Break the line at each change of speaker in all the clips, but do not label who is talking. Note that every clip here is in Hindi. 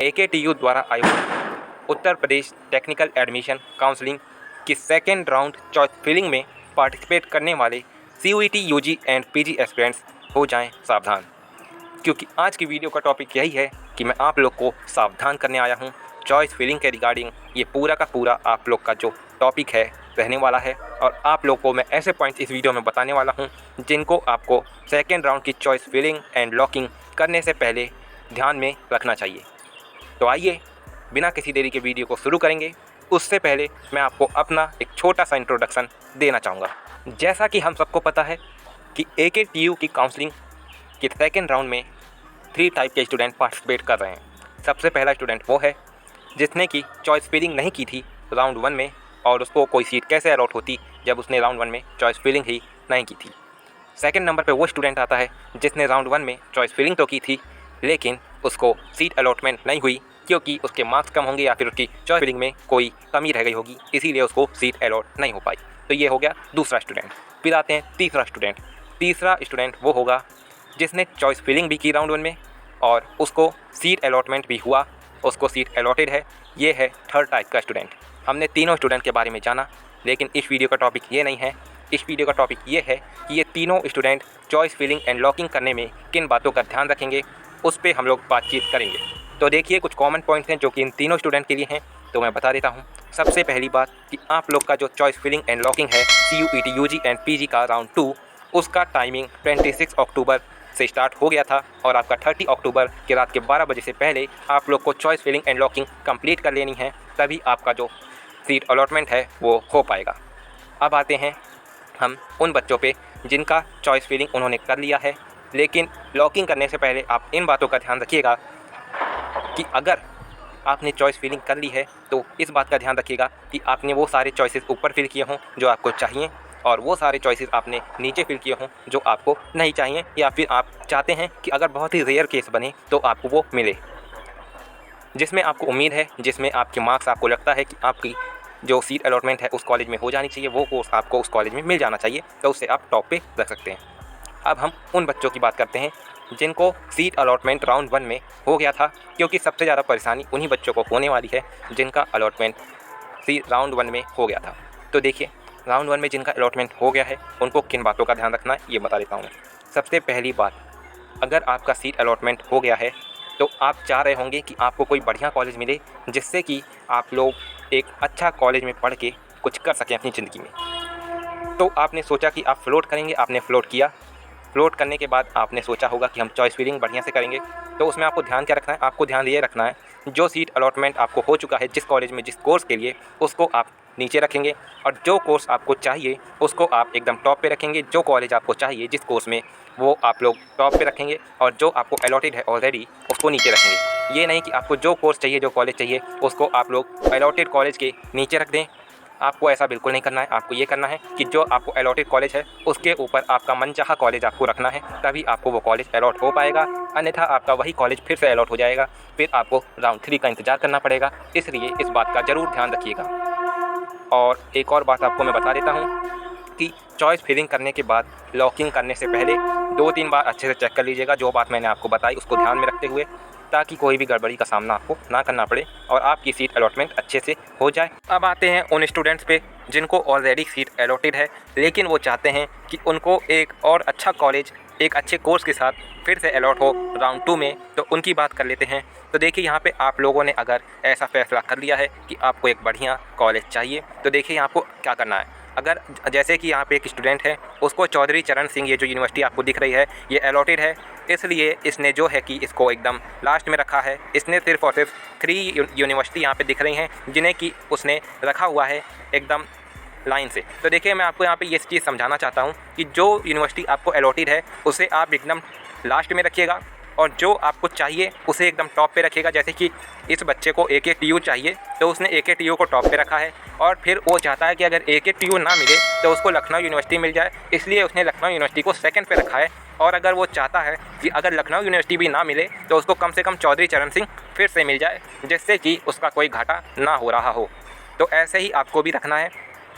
AKTU द्वारा आयोजित Uttar Pradesh technical admission counselling की सेकेंड राउंड चॉइस फिलिंग में पार्टिसिपेट करने वाले CUET UG and PG aspirants हो जाएं सावधान, क्योंकि आज की वीडियो का टॉपिक यही है कि मैं आप लोग को सावधान करने आया हूं चॉइस फिलिंग के रिगार्डिंग। ये पूरा का पूरा आप लोग का जो टॉपिक है रहने वाला है और आप लोग को मैं ऐसे पॉइंट्स इस वीडियो में बताने वाला हूं जिनको आपको सेकेंड राउंड की चॉइस फिलिंग एंड लॉकिंग करने से पहले ध्यान में रखना चाहिए। तो आइए बिना किसी देरी के वीडियो को शुरू करेंगे। उससे पहले मैं आपको अपना एक छोटा सा इंट्रोडक्शन देना चाहूँगा। जैसा कि हम सबको पता है कि AKTU की काउंसलिंग के सेकेंड राउंड में 3 टाइप के स्टूडेंट पार्टिसिपेट कर रहे हैं। सबसे पहला स्टूडेंट वो है जिसने कि चॉइस फिलिंग नहीं की थी राउंड 1 में, और उसको कोई सीट कैसे अलॉट होती जब उसने राउंड 1 में चॉइस फिलिंग ही नहीं की थी। सेकंड नंबर पे वो स्टूडेंट आता है जिसने राउंड 1 में चॉइस फिलिंग तो की थी लेकिन उसको सीट अलॉटमेंट नहीं हुई क्योंकि उसके मार्क्स कम होंगे या फिर उसकी चॉइस फिलिंग में कोई कमी रह गई होगी, इसीलिए उसको सीट अलॉट नहीं हो पाई। तो ये हो गया दूसरा स्टूडेंट। फिर आते हैं तीसरा स्टूडेंट। तीसरा स्टूडेंट वो होगा जिसने चॉइस फिलिंग भी की राउंड 1 में और उसको सीट अलॉटमेंट भी हुआ, उसको सीट अलॉटेड है। ये है थर्ड टाइप का स्टूडेंट। हमने तीनों स्टूडेंट के बारे में जाना, लेकिन इस वीडियो का टॉपिक ये नहीं है। इस वीडियो का टॉपिक ये है कि ये तीनों student choice filling and locking करने में किन बातों का ध्यान रखेंगे, उस पर हम लोग बातचीत करेंगे। तो देखिए कुछ कॉमन पॉइंट्स हैं जो कि इन तीनों स्टूडेंट के लिए हैं, तो मैं बता देता हूँ। सबसे पहली बात कि आप लोग का जो चॉइस फिलिंग एंड लॉकिंग है CUET UG एंड PG का राउंड 2, उसका टाइमिंग 26 अक्टूबर से स्टार्ट हो गया था और आपका 30 अक्टूबर के रात के 12 बजे से पहले आप लोग को choice filling and locking complete कर लेनी है, तभी आपका जो सीट अलॉटमेंट है वो हो पाएगा। अब आते हैं हम उन बच्चों पे जिनका चॉइस फिलिंग उन्होंने कर लिया है, लेकिन लॉकिंग करने से पहले आप इन बातों का ध्यान रखिएगा कि अगर आपने चॉइस फिलिंग कर ली है तो इस बात का ध्यान रखिएगा कि आपने वो सारे चॉइसेस ऊपर फिल किए हों जो आपको चाहिए और वो सारे चॉइसेस आपने नीचे फिल किए हों जो आपको नहीं चाहिए, या फिर आप चाहते हैं कि अगर बहुत ही रेयर केस बने तो आपको वो मिले, जिसमें आपको उम्मीद है, जिसमें आपके मार्क्स आपको लगता है कि आपकी जो सीट अलॉटमेंट है उस कॉलेज में हो जानी चाहिए, वो कोर्स आपको उस कॉलेज में मिल जाना चाहिए, तो उससे आप टॉप पे रख सकते हैं। अब हम उन बच्चों की बात करते हैं जिनको सीट अलॉटमेंट राउंड 1 में हो गया था, क्योंकि सबसे ज़्यादा परेशानी उन्हीं बच्चों को होने वाली है जिनका अलॉटमेंट राउंड 1 में हो गया था। तो देखिए राउंड 1 में जिनका अलॉटमेंट हो गया है उनको किन बातों का ध्यान रखना है ये बता देता हूँ मैं। सबसे पहली बात, अगर आपका सीट अलॉटमेंट हो गया है तो आप चाह रहे होंगे कि आपको कोई बढ़िया कॉलेज मिले जिससे कि आप लोग एक अच्छा कॉलेज में पढ़ के कुछ कर सकें अपनी ज़िंदगी में। तो आपने सोचा कि आप फ्लोट करेंगे, आपने फ्लोट किया। फ्लोट करने के बाद आपने सोचा होगा कि हम चॉइस फिलिंग बढ़िया से करेंगे। तो उसमें आपको ध्यान क्या रखना है? आपको ध्यान ये रखना है जो सीट अलॉटमेंट आपको हो चुका है जिस कॉलेज में जिस कोर्स के लिए, उसको आप नीचे रखेंगे और जो कोर्स आपको चाहिए उसको आप एकदम टॉप पे रखेंगे। जो कॉलेज आपको चाहिए जिस कोर्स में, वो आप लोग टॉप पे रखेंगे और जो आपको अलॉटेड है ऑलरेडी उसको नीचे रखेंगे। ये नहीं कि आपको जो कोर्स चाहिए, जो कॉलेज चाहिए, उसको आप लोग अलॉटेड कॉलेज के नीचे रख दें। आपको ऐसा बिल्कुल नहीं करना है। आपको ये करना है कि जो आपको अलॉटेड कॉलेज है उसके ऊपर आपका मनचाहा कॉलेज आपको रखना है, तभी आपको वो कॉलेज अलॉट हो पाएगा, अन्यथा आपका वही कॉलेज फिर से अलॉट हो जाएगा, फिर आपको राउंड 3 का इंतज़ार करना पड़ेगा। इसलिए इस बात का ज़रूर ध्यान रखिएगा। और एक और बात आपको मैं बता देता हूँ कि चॉइस फिलिंग करने के बाद लॉकिंग करने से पहले 2-3 बार अच्छे से चेक कर लीजिएगा जो बात मैंने आपको बताई उसको ध्यान में रखते हुए, ताकि कोई भी गड़बड़ी का सामना आपको ना करना पड़े और आपकी सीट अलॉटमेंट अच्छे से हो जाए। अब आते हैं उन स्टूडेंट्स पे जिनको ऑलरेडी सीट अलॉटेड है लेकिन वो चाहते हैं कि उनको एक और अच्छा कॉलेज एक अच्छे कोर्स के साथ फिर से अलॉट हो राउंड 2 में, तो उनकी बात कर लेते हैं। तो देखिए यहाँ पे आप लोगों ने अगर ऐसा फैसला कर लिया है कि आपको एक बढ़िया कॉलेज चाहिए, तो देखिए यहाँ आपको क्या करना है। अगर जैसे कि यहाँ पे एक स्टूडेंट है, उसको चौधरी चरण सिंह, ये जो यूनिवर्सिटी आपको दिख रही है ये अलॉटेड है, इसलिए इसने जो है कि इसको एकदम लास्ट में रखा है। इसने सिर्फ और सिर्फ 3 यूनिवर्सिटी यहाँ पे दिख रही हैं जिन्हें कि उसने रखा हुआ है एकदम लाइन से। तो देखिए मैं आपको यहाँ पे ये चीज़ समझाना चाहता हूँ कि जो यूनिवर्सिटी आपको अलॉटेड है उसे आप एकदम लास्ट में रखिएगा और जो आपको चाहिए उसे एकदम टॉप पे रखिएगा। जैसे कि इस बच्चे को AKTU चाहिए तो उसने AKTU को टॉप पे रखा है, और फिर वो चाहता है कि अगर AKTU ना मिले तो उसको लखनऊ यूनिवर्सिटी मिल जाए, इसलिए उसने लखनऊ यूनिवर्सिटी को सेकंड पे रखा है। और अगर वो चाहता है कि अगर लखनऊ यूनिवर्सिटी भी ना मिले तो उसको कम से कम चौधरी चरण सिंह फिर से मिल जाए, जिससे कि उसका कोई घाटा ना हो रहा हो। तो ऐसे ही आपको भी रखना है।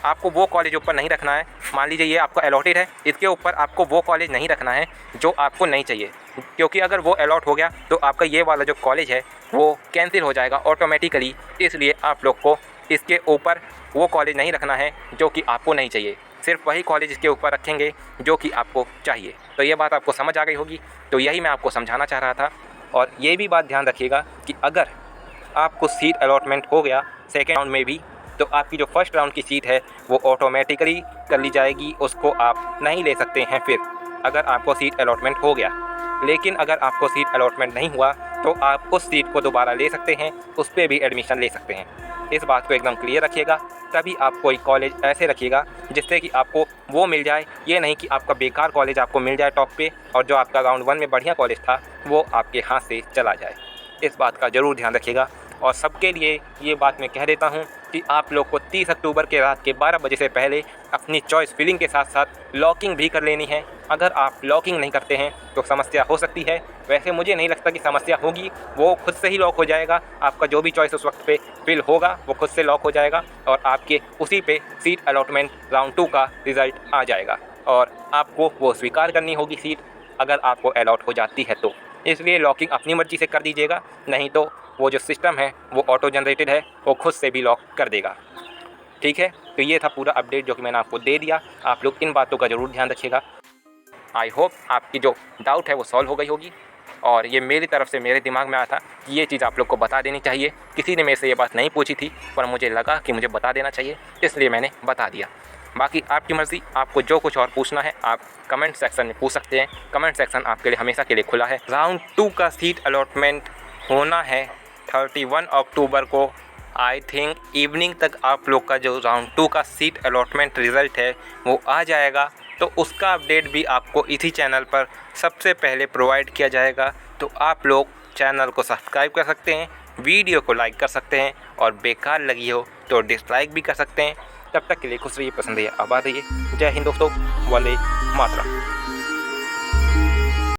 आपको वो कॉलेज ऊपर नहीं रखना है। मान लीजिए ये आपको अलॉटेड है, इसके ऊपर आपको वो कॉलेज नहीं रखना है जो आपको नहीं चाहिए, क्योंकि अगर वो अलॉट हो गया तो आपका ये वाला जो कॉलेज है वो कैंसिल हो जाएगा ऑटोमेटिकली। इसलिए आप लोग को इसके ऊपर वो कॉलेज नहीं रखना है जो कि आपको नहीं चाहिए, सिर्फ वही कॉलेज इसके ऊपर रखेंगे जो कि आपको चाहिए। तो ये बात आपको समझ आ गई होगी। तो यही मैं आपको समझाना चाह रहा था। और ये भी बात ध्यान रखिएगा कि अगर आपको सीट अलॉटमेंट हो गया सेकेंड राउंड में भी, तो आपकी जो फर्स्ट राउंड की सीट है वो ऑटोमेटिकली कर ली जाएगी, उसको आप नहीं ले सकते हैं फिर, अगर आपको सीट अलॉटमेंट हो गया। लेकिन अगर आपको सीट अलॉटमेंट नहीं हुआ तो आप उस सीट को दोबारा ले सकते हैं, उस पर भी एडमिशन ले सकते हैं। इस बात को एकदम क्लियर रखिएगा, तभी आप कोई कॉलेज ऐसे रखिएगा जिससे कि आपको वो मिल जाए। ये नहीं कि आपका बेकार कॉलेज आपको मिल जाए टॉप पे और जो आपका राउंड 1 में बढ़िया कॉलेज था वो आपके हाथ से चला जाए। इस बात का ज़रूर ध्यान रखिएगा। और सबके लिए ये बात मैं कह देता हूँ कि आप लोग को 30 अक्टूबर के रात के 12 बजे से पहले अपनी चॉइस फिलिंग के साथ साथ लॉकिंग भी कर लेनी है। अगर आप लॉकिंग नहीं करते हैं तो समस्या हो सकती है। वैसे मुझे नहीं लगता कि समस्या होगी, वो खुद से ही लॉक हो जाएगा। आपका जो भी चॉइस उस वक्त पे फिल होगा वो खुद से लॉक हो जाएगा और आपके उसी पे सीट अलॉटमेंट राउंड 2 का रिज़ल्ट आ जाएगा और आपको वो स्वीकार करनी होगी सीट, अगर आपको अलॉट हो जाती है तो। इसलिए लॉकिंग अपनी मर्ज़ी से कर दीजिएगा, नहीं तो वो जो सिस्टम है वो ऑटो जनरेटेड है, वो खुद से भी लॉक कर देगा। ठीक है, तो ये था पूरा अपडेट जो कि मैंने आपको दे दिया। आप लोग इन बातों का ज़रूर ध्यान रखिएगा। आई होप आपकी जो डाउट है वो सॉल्व हो गई होगी। और ये मेरी तरफ से मेरे दिमाग में आया था कि ये चीज़ आप लोग को बता देनी चाहिए। किसी ने मेरे से ये बात नहीं पूछी थी पर मुझे लगा कि मुझे बता देना चाहिए, इसलिए मैंने बता दिया। बाकी आपकी मर्ज़ी, आपको जो कुछ और पूछना है आप कमेंट सेक्शन में पूछ सकते हैं। कमेंट सेक्शन आपके लिए हमेशा के लिए खुला है। राउंड 2 का सीट अलॉटमेंट होना है 31 अक्टूबर को। आई थिंक इवनिंग तक आप लोग का जो राउंड 2 का सीट अलॉटमेंट रिज़ल्ट है वो आ जाएगा। तो उसका अपडेट भी आपको इसी चैनल पर सबसे पहले प्रोवाइड किया जाएगा। तो आप लोग चैनल को सब्सक्राइब कर सकते हैं, वीडियो को लाइक कर सकते हैं और बेकार लगी हो तो डिसलाइक भी कर सकते हैं। तब तक के लिए खुश रहिए, पसंद रहिए, आबाद रहिए। जय हिंद दोस्तों, वंदे मातरम।